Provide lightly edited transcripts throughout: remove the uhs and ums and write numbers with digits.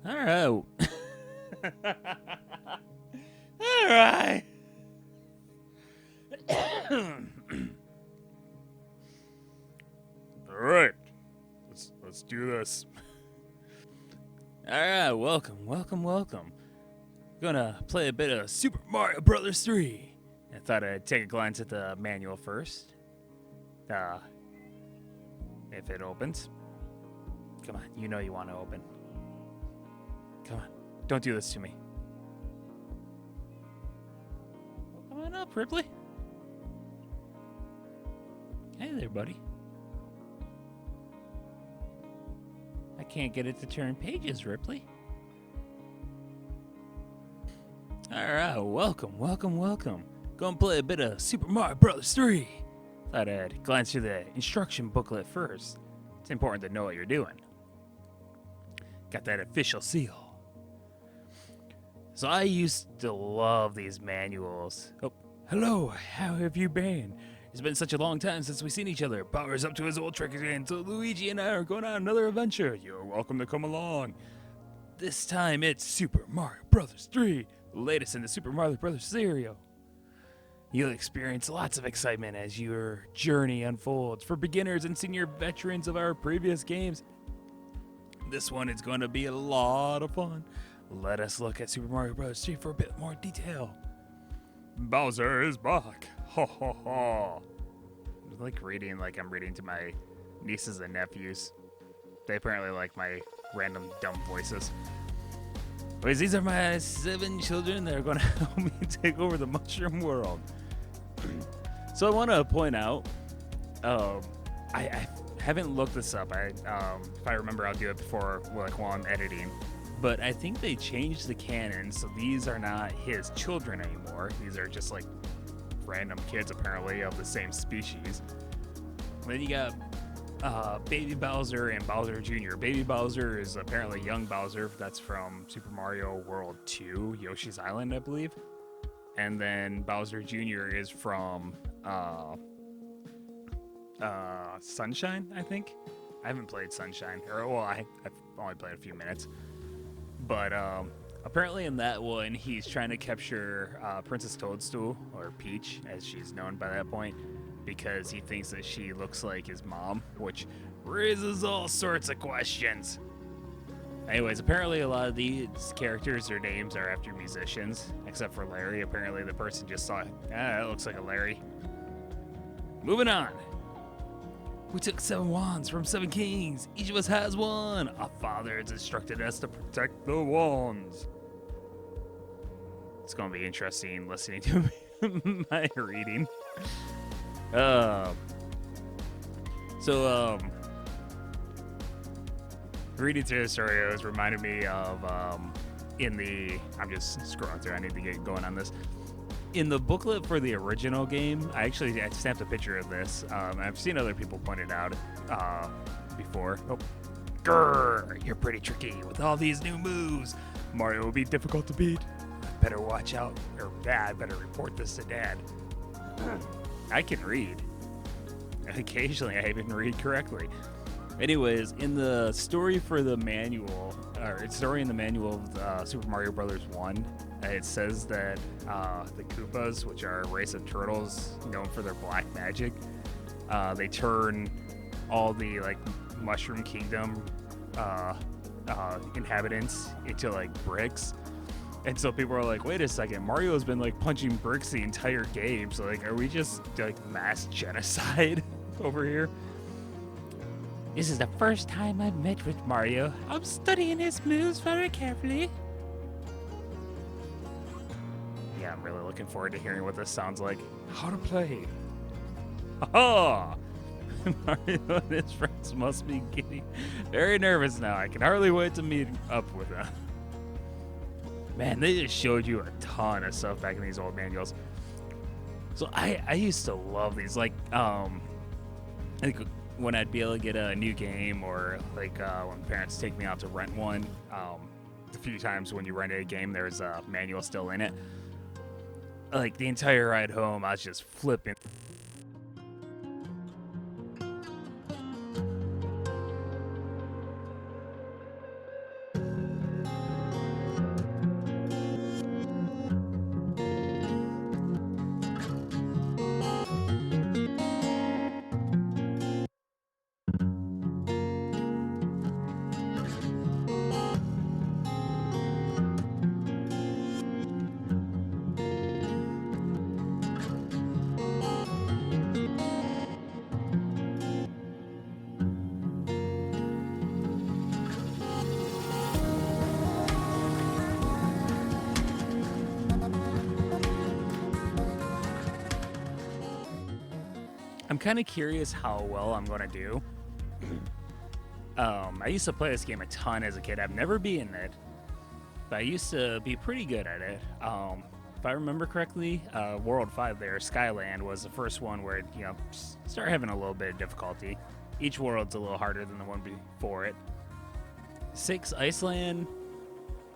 All right. All right. All right. Let's do this. All right. Welcome. Gonna play a bit of Super Mario Brothers 3. I thought I'd take a glance at the manual first. If it opens. Come on, you know you want to open. Come on, don't do this to me. Come on up, Ripley. Hey there, buddy. I can't get it to turn pages, Ripley. Alright, welcome. Gonna play a bit of Super Mario Bros. 3. Thought I'd glance through the instruction booklet first. It's important to know what you're doing. Got that official seal. So I used to love these manuals. Oh, hello, how have you been? It's been such a long time since we've seen each other. Power's up to his old trick again, so Luigi and I are going on another adventure. You're welcome to come along. This time it's Super Mario Bros. 3, the latest in the Super Mario Bros. Series. You'll experience lots of excitement as your journey unfolds. For beginners and senior veterans of our previous games, this one is going to be a lot of fun. Let us look at Super Mario Bros. 3 for a bit more detail. Bowser is back. Ha ha ha. I'm I'm reading to my nieces and nephews. They apparently like my random dumb voices. Anyways, these are my 7 children that are going to help me take over the mushroom world. So I want to point out, I haven't looked this up. If I remember, I'll do it while I'm editing. But I think they changed the canon, so these are not his children anymore. These are just like random kids, apparently, of the same species. Then you got Baby Bowser and Bowser Jr. Baby Bowser is apparently young Bowser. That's from Super Mario World 2, Yoshi's Island, I believe. And then Bowser Jr. is from Sunshine, I think. I haven't played Sunshine. I've only played a few minutes. But apparently in that one, he's trying to capture Princess Toadstool, or Peach, as she's known by that point, because he thinks that she looks like his mom, which raises all sorts of questions. Anyways, apparently a lot of these characters, their names are after musicians, except for Larry. Apparently the person just saw, that looks like a Larry. Moving on. We took 7 wands from 7 kings. Each of us has one. Our father has instructed us to protect the wands. It's going to be interesting listening to my reading. Reading through the story, it was reminded me of I'm just scrolling through. I need to get going on this. In the booklet for the original game, I snapped a picture of this. I've seen other people point it out before. Oh, grrr, you're pretty tricky with all these new moves. Mario will be difficult to beat. Better watch out, or I better report this to Dad. I can read. Occasionally, I even read correctly. Anyways, in the story for the manual, of Super Mario Bros. 1, it says that the Koopas, which are a race of turtles known for their black magic, they turn all the Mushroom Kingdom inhabitants into bricks. And so people are like, wait a second, Mario's been punching bricks the entire game. So are we just mass genocide over here? This is the first time I've met with Mario. I'm studying his moves very carefully. Yeah, I'm really looking forward to hearing what this sounds like. How to play. Ha! Mario and his friends must be getting very nervous now. I can hardly wait to meet up with them. Man, they just showed you a ton of stuff back in these old manuals. So I used to love these. When I'd be able to get a new game, or when parents take me out to rent one, a few times when you rent a game, there's a manual still in it. The entire ride home, I was just flipping. I'm kind of curious how well I'm gonna do. I used to play this game a ton as a kid. I've never beaten it, but I used to be pretty good at it. If I remember correctly, World 5 there, Skyland, was the first one where it, start having a little bit of difficulty. Each world's a little harder than the one before it. 6, Iceland,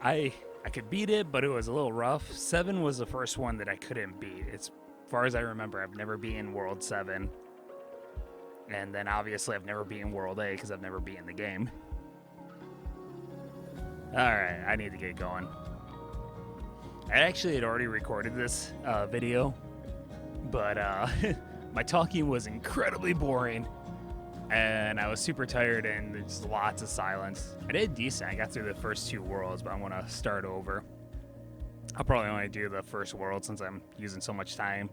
I could beat it, but it was a little rough. 7 was the first one that I couldn't beat. As far as I remember, I've never beaten World 7. And then obviously I've never beaten World 8 because I've never beaten the game. Alright, I need to get going. I actually had already recorded this video, but my talking was incredibly boring, and I was super tired, and there's lots of silence. I did decent. I got through the first 2 worlds, but I want to start over. I'll probably only do the first world since I'm using so much time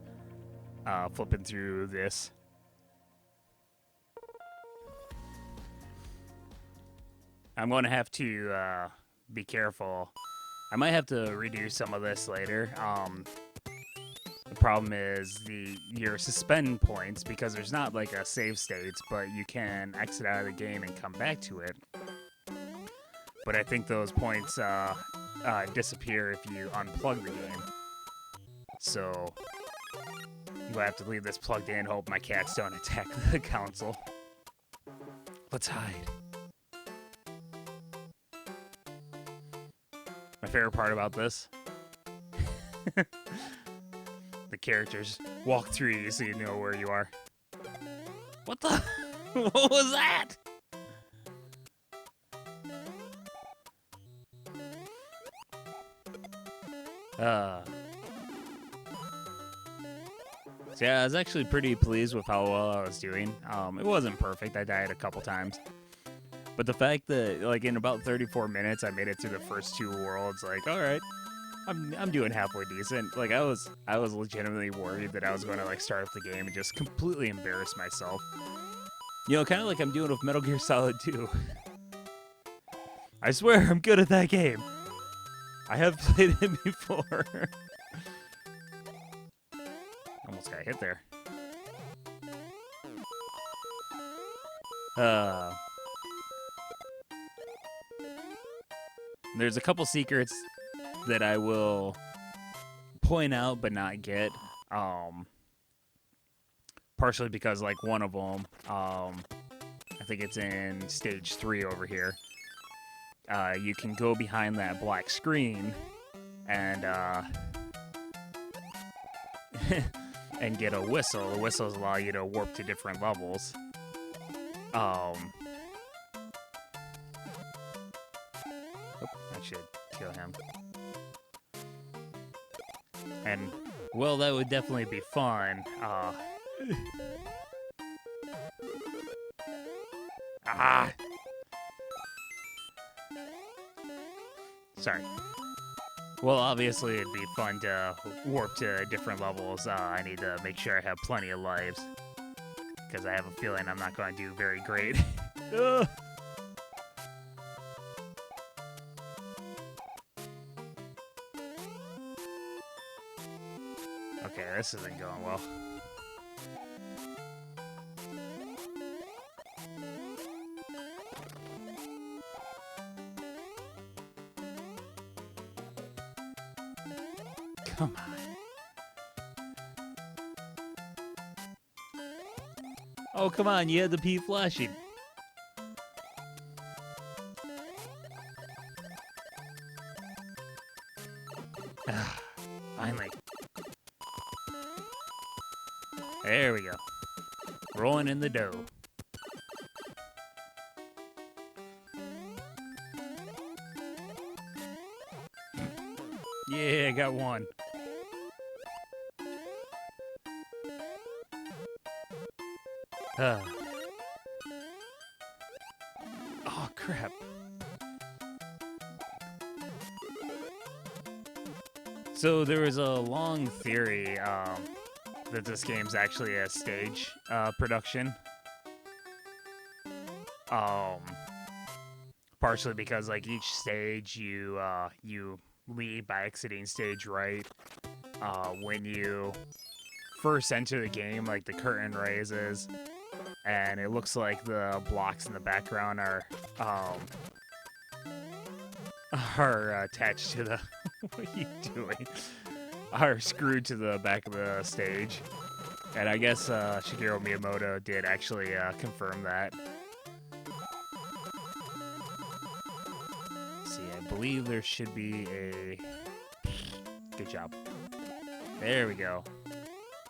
flipping through this. I'm going to have to be careful. I might have to redo some of this later. The problem is your suspend points, because there's not like a save states, but you can exit out of the game and come back to it. But I think those points disappear if you unplug the game. So I'm gonna have to leave this plugged in, hope my cats don't attack the console. Let's hide. My favorite part about this, the characters walk through you so you know where you are. What the? What was that? So yeah, I was actually pretty pleased with how well I was doing. It wasn't perfect. I died a couple times. But the fact that, like, in about 34 minutes, I made it through the first 2 worlds, like, all right, I'm doing halfway decent. Like, I was legitimately worried that I was going to, like, start up the game and just completely embarrass myself. You know, kind of like I'm doing with Metal Gear Solid 2. I swear I'm good at that game. I have played it before. Almost got hit there. There's a couple secrets that I will point out but not get. Partially because, like, one of them, I think it's in stage 3 over here. You can go behind that black screen and and get a whistle. The whistles allow you to warp to different levels. I should kill him. And, well, that would definitely be fun. Sorry. Well, obviously it'd be fun to warp to different levels. I need to make sure I have plenty of lives, because I have a feeling I'm not going to do very great. Okay, this isn't going well. Come on. Oh, come on, you had the P flashing. Finally. There we go. Rolling in the dough. Yeah, got one. Oh, crap. So there was a long theory that this game's actually a stage production. Partially because, like, each stage you leave by exiting stage right. When you first enter the game, like the curtain raises, and it looks like the blocks in the background are attached to the. What are you doing? Are screwed to the back of the stage, and I guess Shigeru Miyamoto did actually confirm that. See, I believe there should be a. Good job. There we go.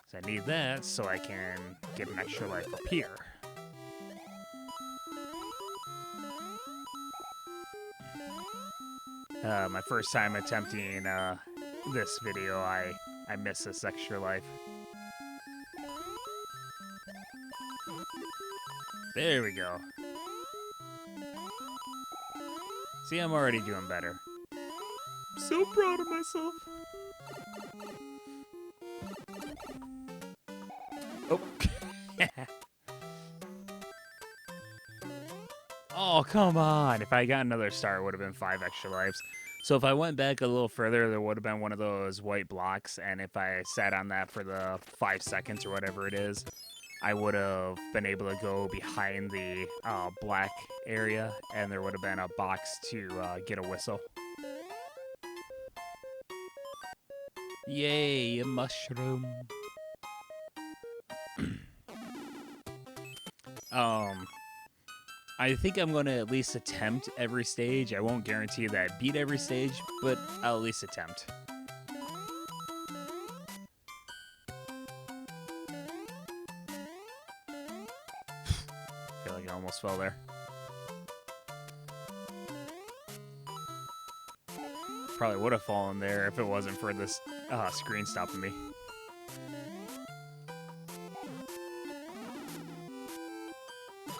So I need that so I can get an extra life up here. My first time attempting this video, I missed this extra life. There we go. See, I'm already doing better. I'm so proud of myself. Oh. Oh, come on. If I got another star, it would have been 5 extra lives. So if I went back a little further, there would have been one of those white blocks, and if I sat on that for the 5 seconds or whatever it is, I would have been able to go behind the black area, and there would have been a box to get a whistle. Yay, a mushroom. I think I'm going to at least attempt every stage. I won't guarantee that I beat every stage, but I'll at least attempt. I feel like I almost fell there. Probably would have fallen there if it wasn't for this screen stopping me.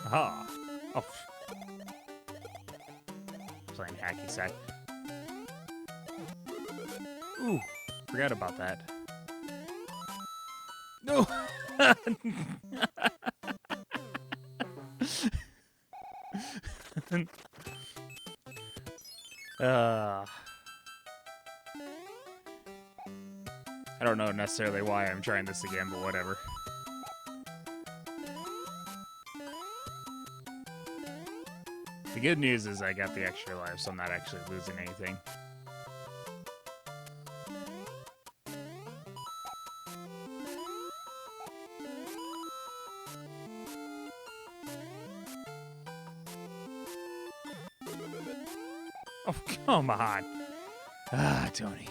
Aha. Oh. Playing hacky sack. Ooh, forgot about that. No! I don't know necessarily why I'm trying this again, but whatever. The good news is I got the extra life, so I'm not actually losing anything. Oh, come on. Ah, Tony.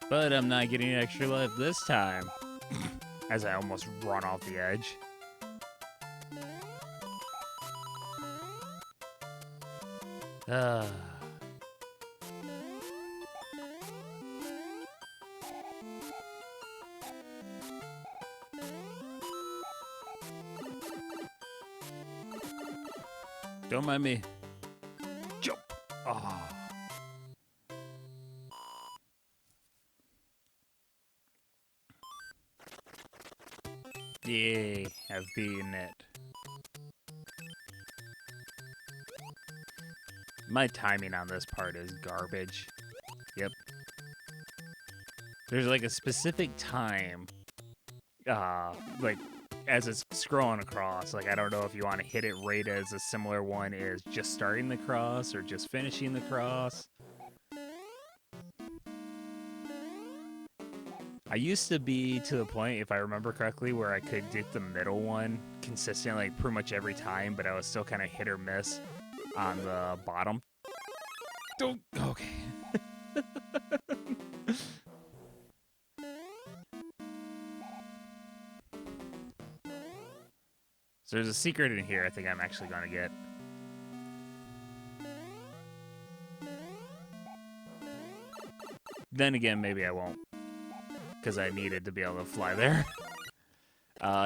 But I'm not getting an extra life this time. As I almost run off the edge. Don't mind me. Jump. Oh. Yay, I've beaten it. My timing on this part is garbage. Yep. There's like a specific time, like as it's scrolling across. Like I don't know if you want to hit it right as a similar one is just starting the cross or just finishing the cross. I used to be to the point, if I remember correctly, where I could get the middle one consistently, like pretty much every time, but I was still kind of hit or miss on the bottom. Don't. Okay. So there's a secret in here I think I'm actually going to get. Then again, maybe I won't. Because I needed to be able to fly there.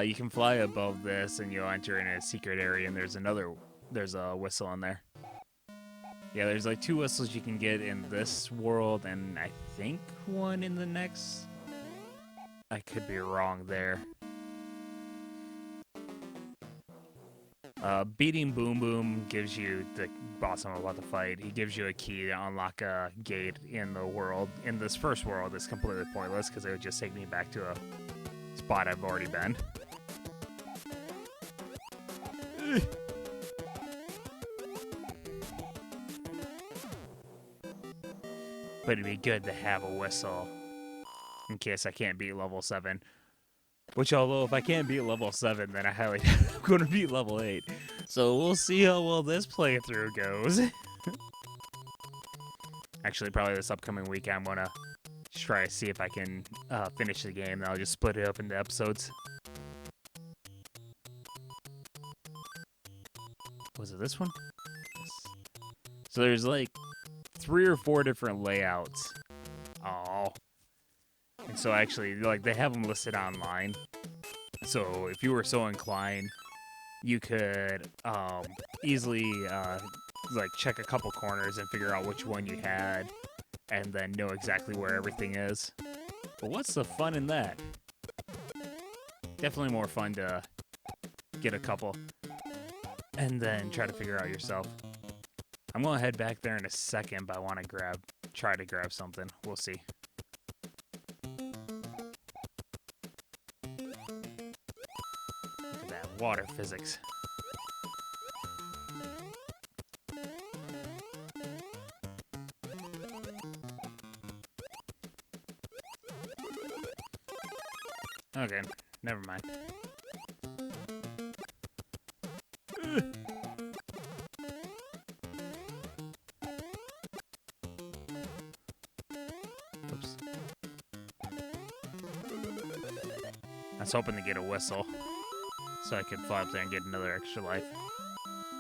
You can fly above this and you'll enter in a secret area and there's a whistle in there. Yeah, there's like 2 whistles you can get in this world and I think 1 in the next. I could be wrong there. Beating Boom Boom gives you the boss I'm about to fight. He gives you a key to unlock a gate in the world. In this first world, it's completely pointless because it would just take me back to a spot I've already been. But it'd be good to have a whistle in case I can't beat level 7. Which, although if I can't beat level 7, then I highly doubt I'm going to beat level 8. So we'll see how well this playthrough goes. Actually, probably this upcoming week, I'm going to try to see if I can finish the game. And I'll just split it up into episodes. Was it this one? Yes. So there's like 3 or 4 different layouts. Oh. And so actually, like, they have them listed online. So if you were so inclined, you could easily like check a couple corners and figure out which one you had, and then know exactly where everything is. But what's the fun in that? Definitely more fun to get a couple and then try to figure out yourself. I'm gonna head back there in a second, but I want to try to grab something. We'll see. Look at that water physics. Okay, never mind. Oops. I was hoping to get a whistle so I could fly up there and get another extra life.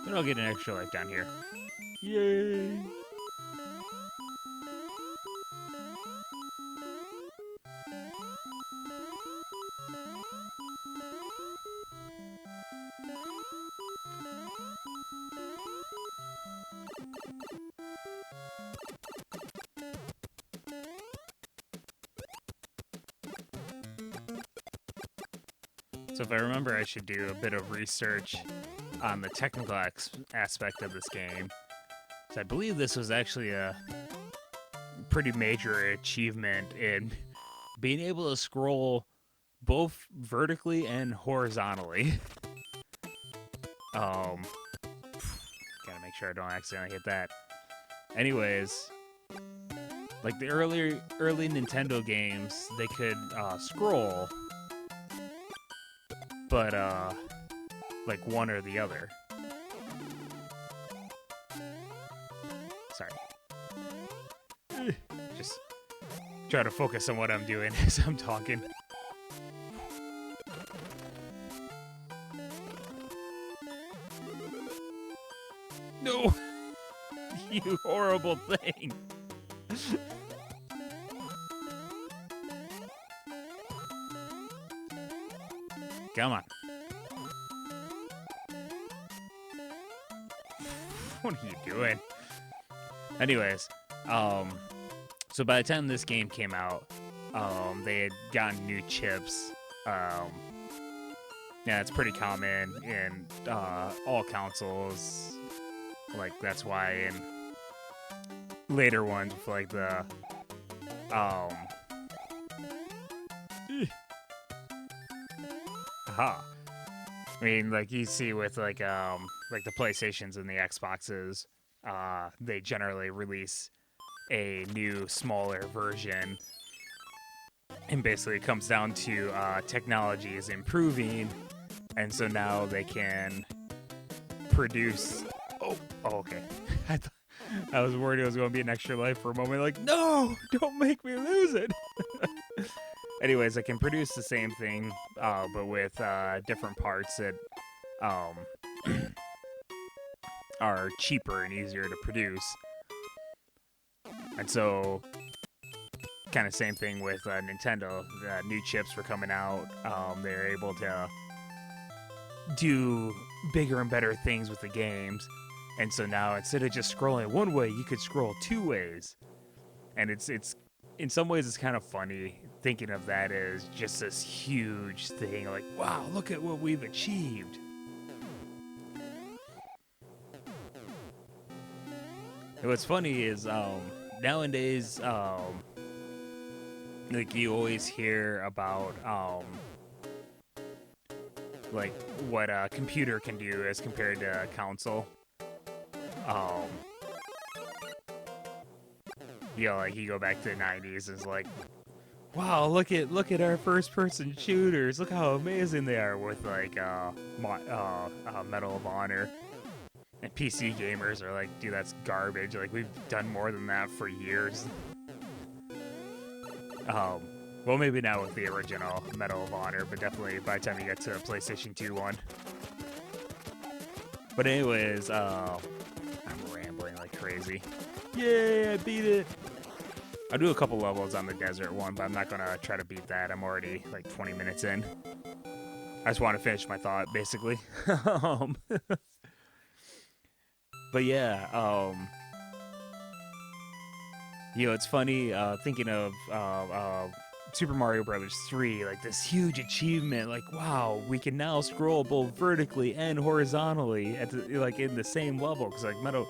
But I'll get an extra life down here. Yay! So if I remember, I should do a bit of research on the technical aspect of this game. So I believe this was actually a pretty major achievement in being able to scroll both vertically and horizontally. Gotta make sure I don't accidentally hit that. Anyways, like the early Nintendo games, they could scroll, but like one or the other. Sorry. Just try to focus on what I'm doing as I'm talking. No! You horrible thing! Come on. What are you doing? Anyways, so by the time this game came out, they had gotten new chips. Yeah, it's pretty common in all consoles. Like, that's why in later ones with like the aha. I mean, like you see with like the PlayStations and the Xboxes, they generally release a new, smaller version, and basically it comes down to technology is improving, and so now they can produce. Oh, okay. I was worried it was going to be an extra life for a moment. Like, no, don't make me lose it. Anyways, I can produce the same thing, but with different parts that are cheaper and easier to produce. And so, kind of same thing with Nintendo. New chips were coming out. They're able to do bigger and better things with the games. And so now, instead of just scrolling one way, you could scroll 2 ways. And it's in some ways, it's kind of funny thinking of that as just this huge thing. Like, wow, look at what we've achieved. what's funny is nowadays like you always hear about like what a computer can do as compared to a console. Um, like you go back to the '90s, and it's like, wow, look at our first-person shooters. Look how amazing they are with like Medal of Honor. And PC gamers are like, dude, that's garbage. Like we've done more than that for years. Well, maybe not with the original Medal of Honor, but definitely by the time you get to the PlayStation 2 one. But anyways, I'm rambling like crazy. Yay, I beat it! I'll do a couple levels on the desert one, but I'm not gonna try to beat that. I'm already like 20 minutes in. I just want to finish my thought, basically. But yeah, it's funny thinking of Super Mario Brothers 3, like this huge achievement. Like, wow, we can now scroll both vertically and horizontally at like in the same level. Because like Metal.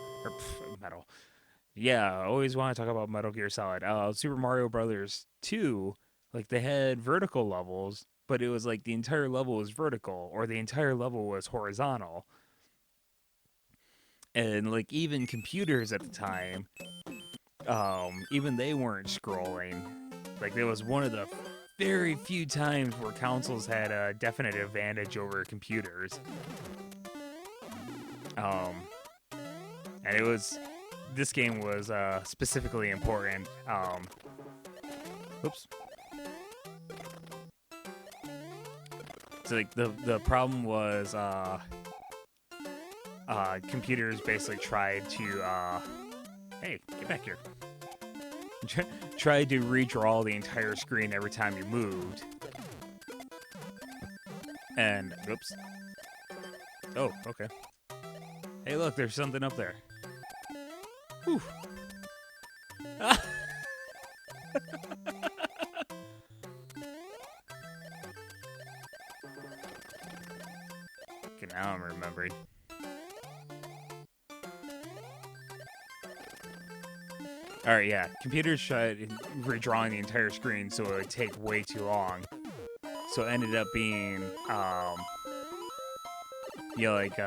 Yeah, I always want to talk about Metal Gear Solid. Super Mario Brothers 2, like they had vertical levels, but it was like the entire level was vertical or the entire level was horizontal. And like even computers at the time, even they weren't scrolling. Like there was one of the very few times where consoles had a definite advantage over computers. And this game was specifically important. Oops. So like the problem was computers basically tried to hey, get back here. Tried to redraw the entire screen every time you moved. And oops. Oh, okay. Hey, look, there's something up there. Whew. Okay, now I'm remembering. Alright, yeah. Computers tried redrawing the entire screen so it would take way too long. So it ended up being, like,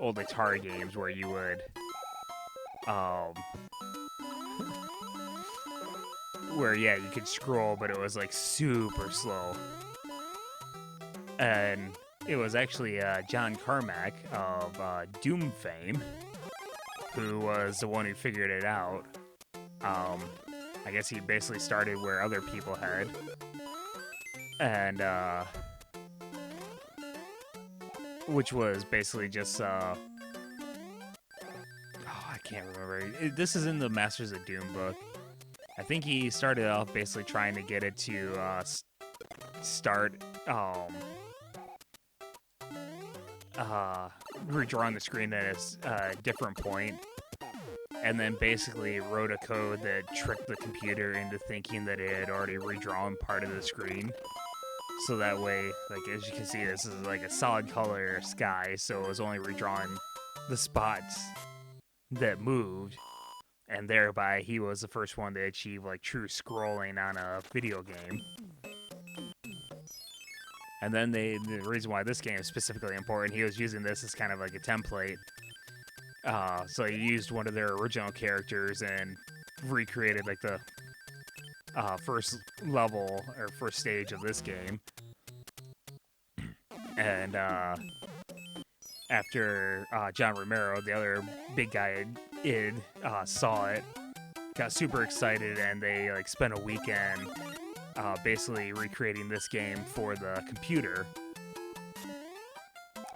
old Atari games where you would, where, yeah, you could scroll, but it was, like, super slow. And it was actually John Carmack of Doom fame who was the one who figured it out. I guess he basically started where other people had. And, which was basically just, oh, I can't remember. This is in the Masters of Doom book. I think he started off basically trying to get it to, start, redrawing the screen at a different point. And then basically wrote a code that tricked the computer into thinking that it had already redrawn part of the screen. So that way, like, as you can see, this is like a solid color sky, so it was only redrawing the spots that moved. And thereby, he was the first one to achieve, like, true scrolling on a video game. And then the reason why this game is specifically important, he was using this as kind of like a template. So he used one of their original characters and recreated like the first level or first stage of this game. And after John Romero, the other big guy at id, saw it, got super excited, and they like spent a weekend basically recreating this game for the computer.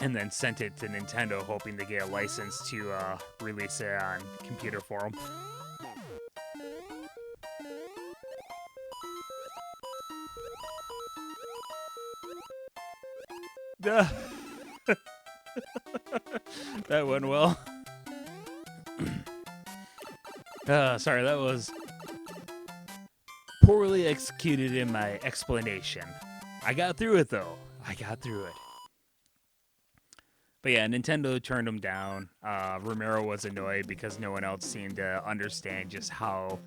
And then sent it to Nintendo, hoping to get a license to release it on computer for them. That went well. Sorry, that was poorly executed in my explanation. I got through it, though. I got through it. But yeah, Nintendo turned them down. Romero was annoyed because no one else seemed to understand just how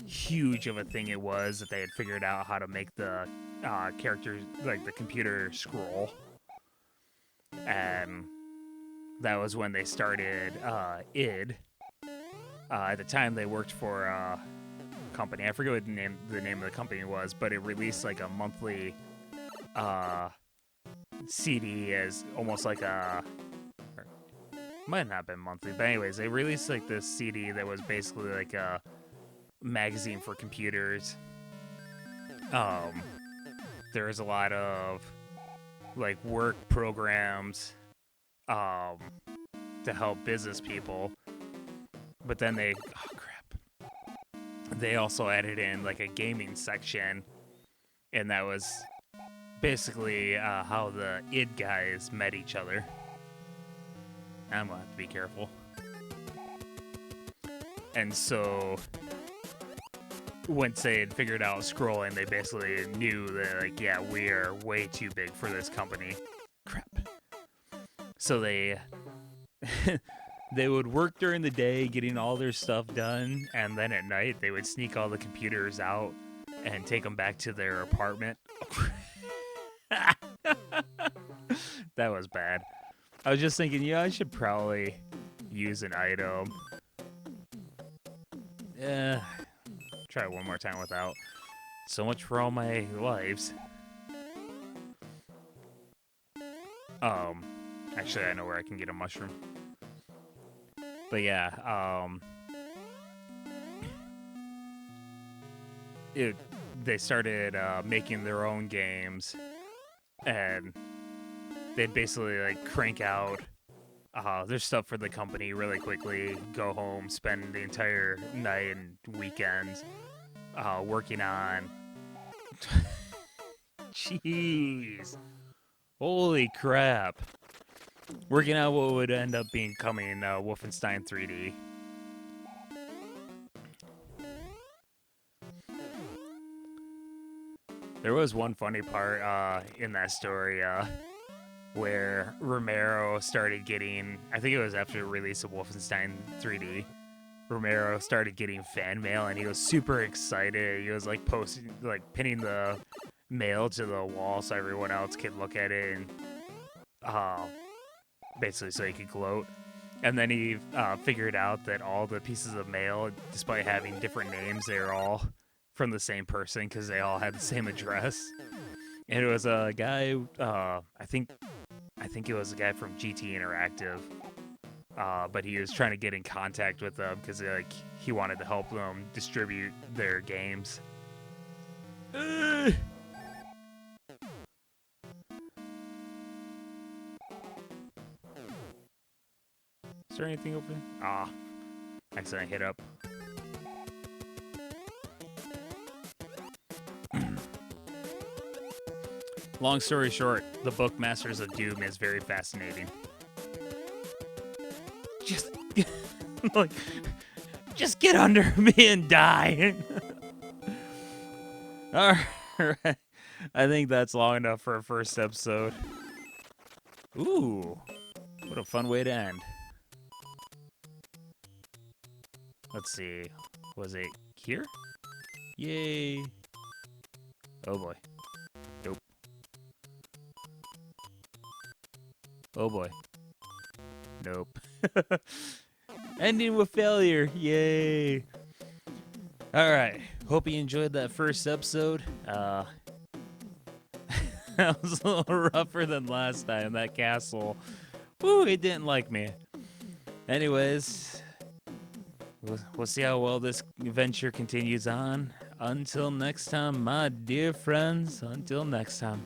huge of a thing it was that they had figured out how to make the characters, like the computer, scroll. And that was when they started id. At the time, they worked for a company. I forget what the name of the company was, but it released like a monthly CD as almost like a. Might not have been monthly, but anyways, they released like this CD that was basically like a magazine for computers. There was a lot of like work programs to help business people, but then they also added in like a gaming section, and that was basically how the id guys met each other. I'm gonna have to be careful. And so once they had figured out scrolling, they basically knew that, like, yeah, we are way too big for this company. Crap. So they they would work during the day getting all their stuff done, and then at night they would sneak all the computers out and take them back to their apartment. That was bad. I was just thinking, yeah, I should probably use an item. Try it one more time without. So much for all my lives. Actually, I know where I can get a mushroom. But yeah, they started making their own games, and they'd basically like crank out their stuff for the company really quickly, go home, spend the entire night and weekends working on. Jeez. Holy crap. Working on what would end up becoming Wolfenstein 3D. There was one funny part in that story where Romero started getting, I think it was after the release of Wolfenstein 3D, Romero started getting fan mail, and he was super excited. He was like posting, like pinning the mail to the wall so everyone else could look at it, and basically so he could gloat. And then he figured out that all the pieces of mail, despite having different names, they were all from the same person because they all had the same address. And it was a guy, I think it was a guy from GT Interactive, but he was trying to get in contact with them because like he wanted to help them distribute their games. Is there anything over there? Accidentally hit up. Long story short, the book Masters of Doom is very fascinating. Just, like, just get under me and die. All right, I think that's long enough for a first episode. Ooh, what a fun way to end. Let's see, was it here? Yay. Oh boy. Nope. Oh boy. Nope. Ending with failure. Yay. Alright. Hope you enjoyed that first episode. That was a little rougher than last time. That castle. Woo, it didn't like me. Anyways, we'll see how well this adventure continues on. Until next time, my dear friends. Until next time.